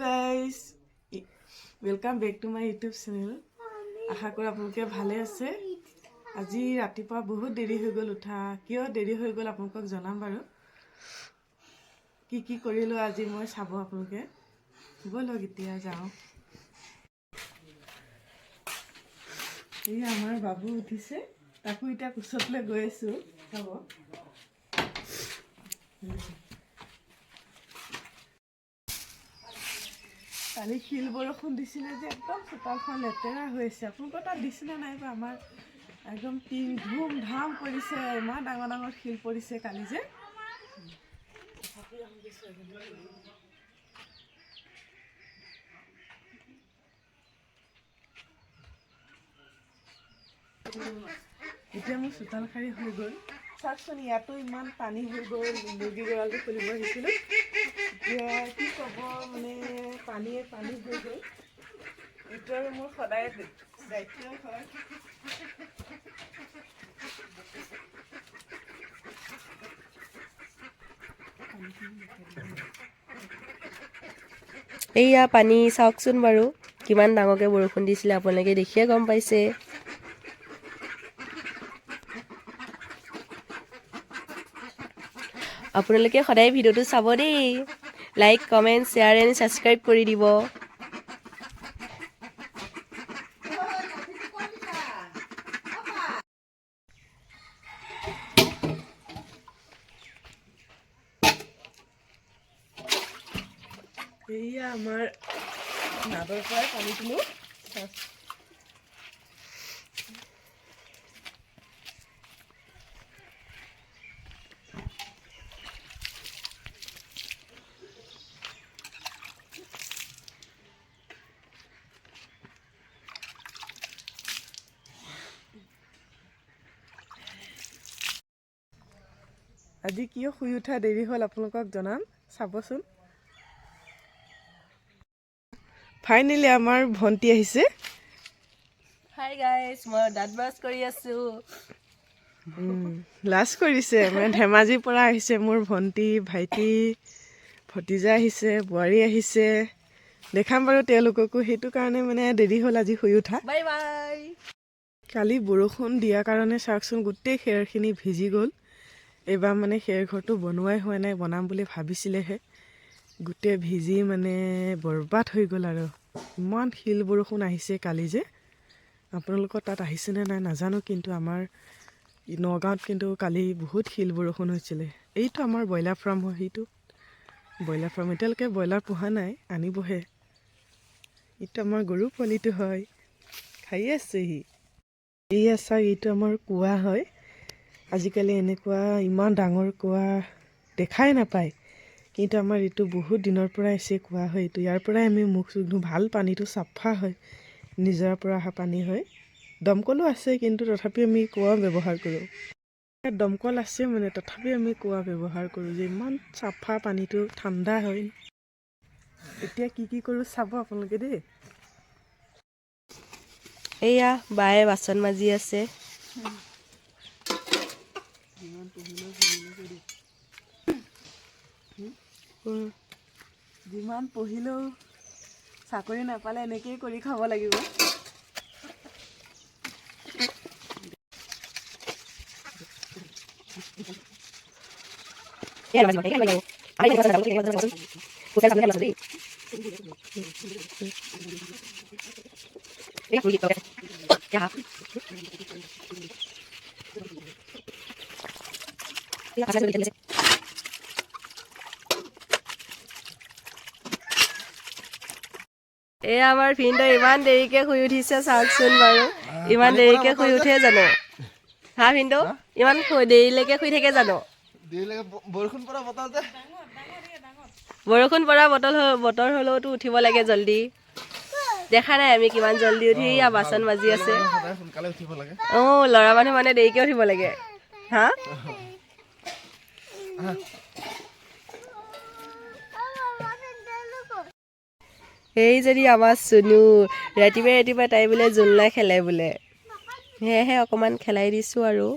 Guys welcome back to my YouTube channel. আশা কৰোঁ আপোনালোকে ভালে আছে। আজি ৰাতিপুৱা বহুত দেৰি হৈ গ'ল উঠা। কিয় দেৰি হৈ গ'ল আপোনালোকক জনাম বাৰু। কি কৰিলোঁ আজি মই চাব আপোনালোকে। ব'লক এতিয়া যাওঁ। এই আমাৰ বাবু উঠিছে, তাকো এতিয়া কোচতলৈ গৈ আছোঁ চাব। কালি শিল বৰষুণ দিছিলে যে একদম চোতালখন লেতেৰা হৈ আছে। আপোনালোকৰ তাত দিছিলে নাই বা? আমাৰ একদম ধুম ধাম পৰিছে, ইমান ডাঙৰ ডাঙৰ শিল পৰিছে কালি যে। এতিয়া মোৰ চোতাল শাৰী হৈ গ'ল। চাওকচোন, ইয়াতো ইমান পানী হৈ গ'ল। মুৰ্গী গঁৰালটো খুলিব আহিছিলোঁ, এতিয়া কি ক'ব মানে পানী হৈ গ'ল। এইটো আৰু মোৰ সদায় দায়িত্ব হয়। এইয়া পানী চাওকচোন বাৰু, কিমান ডাঙৰকৈ বৰষুণ দিছিলে, আপোনালোকে দেখিয়ে গম পাইছে। আপোনালোকে সদায় ভিডিঅ'টো চাব দেই। Like, comment, share and subscribe কৰি দিব। এয়া আমাৰ নাদৰ পৰাই পানী তোলো। আজি কিয় শুই উঠা দেৰি হ'ল আপোনালোকক জনাম, চাবচোন। ফাইনেলি আমাৰ ভণ্টি আহিছে। হাই গাইজ, মই দাঁত ব্ৰাছ কৰি আছোঁ। লাজ কৰিছে, মানে ধেমাজিৰ পৰা আহিছে মোৰ ভণ্টি, ভাইটি, ভতিজা আহিছে, বোৱাৰী আহিছে। দেখাম বাৰু তেওঁলোককো, সেইটো কাৰণে মানে দেৰি হ'ল আজি শুই উঠা। Bye bye. কালি বৰষুণ দিয়াৰ কাৰণে চাওকচোন, গোটেই খেৰখিনি ভিজি গ'ল। এইবাৰ মানে খেৰ ঘৰটো বনোৱাই হোৱা নাই, বনাম বুলি ভাবিছিলেহে। গোটেই ভিজি মানে বৰবাদ হৈ গ'ল আৰু। ইমান শিল বৰষুণ আহিছে কালি যে। আপোনালোকৰ তাত আহিছেনে নাই নাজানো, কিন্তু আমাৰ নগাঁৱত কিন্তু কালি বহুত শিল বৰষুণ হৈছিলে। এইটো আমাৰ ব্ৰইলাৰ ফাৰ্ম হয়, সেইটো ব্ৰইলাৰ ফাৰ্ম। এতিয়ালৈকে ব্ৰইলাৰ পোহা নাই, আনিবহে। এইটো আমাৰ গৰু পোৱালিটো হয়, খাই আছেহি। এইয়া চাওক, এইটো আমাৰ কুঁৱা হয়। আজিকালি এনেকুৱা ইমান ডাঙৰ কুঁৱা দেখাই নাপায়, কিন্তু আমাৰ এইটো বহুত দিনৰ পৰা আছে কুঁৱা হয়। এইটো ইয়াৰ পৰাই আমি মুখ চুখ ধুওঁ, ভাল পানীটো চাফা হয়, নিজৰাৰ পৰা অহা পানী হয়। দমকলো আছে, কিন্তু তথাপিও আমি কুঁৱা ব্যৱহাৰ কৰোঁ। দমকল আছে মানে, তথাপিও আমি কুঁৱা ব্যৱহাৰ কৰোঁ যে ইমান চাফা পানীটো, ঠাণ্ডা হয়। এতিয়া কি কৰোঁ চাব আপোনালোকে দেই। এইয়া বায়ে বাচন মাজি আছে। যিমান পঢ়িলেও চাকৰি নাপালে এনেকেই কৰি খাব লাগিব। এয়া আমাৰ ভিনদেউ ইমান দেৰিকে শুই উঠিছে, চাওকচোন বাৰু। ইমান দেৰিকে শুই উঠে জানো? হা ভিনদেউ, ইমান দেৰিলৈকে শুই থাকে জানো? বৰষুণ পৰা বতৰ হ'লেওতো উঠিব লাগে জল্দি। দেখা নাই আমি কিমান জল্দি উঠি বাচন মাজি আছে। অঁ, ল'ৰা মানুহ মানে দেৰিকে উঠিব লাগে। হা, এই যদি আমাৰ চুনু, ৰাতিপুৱাই তাই বোলে জোলনা খেলে বোলে, সেয়েহে অকণমান খেলাই দিছোঁ আৰু।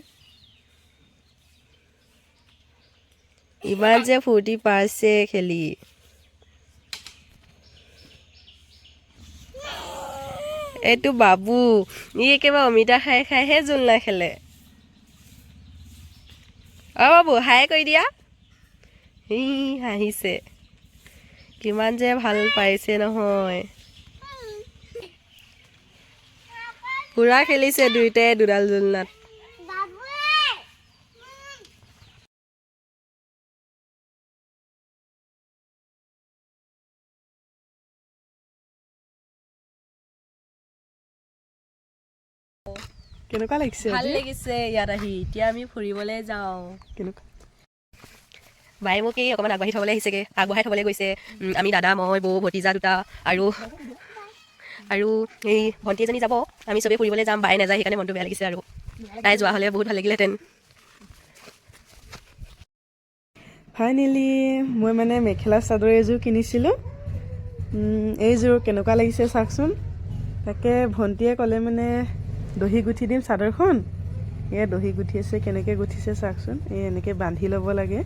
ইমান যে ফূৰ্তি পাইছে খেলি। এইটো বাবু, ই একেবাৰে অমিতা খাই খাইহে জোলনা খেলে। অ' বাবু হাই কৰি দিয়া। সি হাঁহিছে, কিমান যে ভাল পাইছে নহয়। পুৰা খেলিছে দুয়োটাই দুডাল জোলনাত। কেনেকুৱা লাগিছে ভাল আজি? লাগিছে ইয়াত আহি। এতিয়া আমি ফুৰিবলৈ যাওঁ। কেনেকুৱা? বায়ে মোক এই অকণমান আগবাঢ়ি থ'বলৈ আহিছেগৈ, আগবঢ়াই থ'বলৈ গৈছে। আমি দাদা, মই, বৌ, ভতিজা দুটা আৰু এই ভণ্টি এজনী যাব। আমি চবেই ফুৰিবলৈ যাম, বায়ে নাযায়, সেইকাৰণে মনটো বেয়া লাগিছে আৰু। তাই যোৱা হ'লে বহুত ভাল লাগিলেহেঁতেন। ফাইনেলি মই মানে মেখেলা চাদৰ এযোৰ কিনিছিলোঁ। এইযোৰ কেনেকুৱা লাগিছে চাওকচোন। তাকে ভণ্টিয়ে ক'লে মানে দহি গুঠি দিম চাদৰখন। এয়া দহি গুঠি আছে, কেনেকৈ গুঠিছে চাওকচোন। এই এনেকৈ বান্ধি ল'ব লাগে।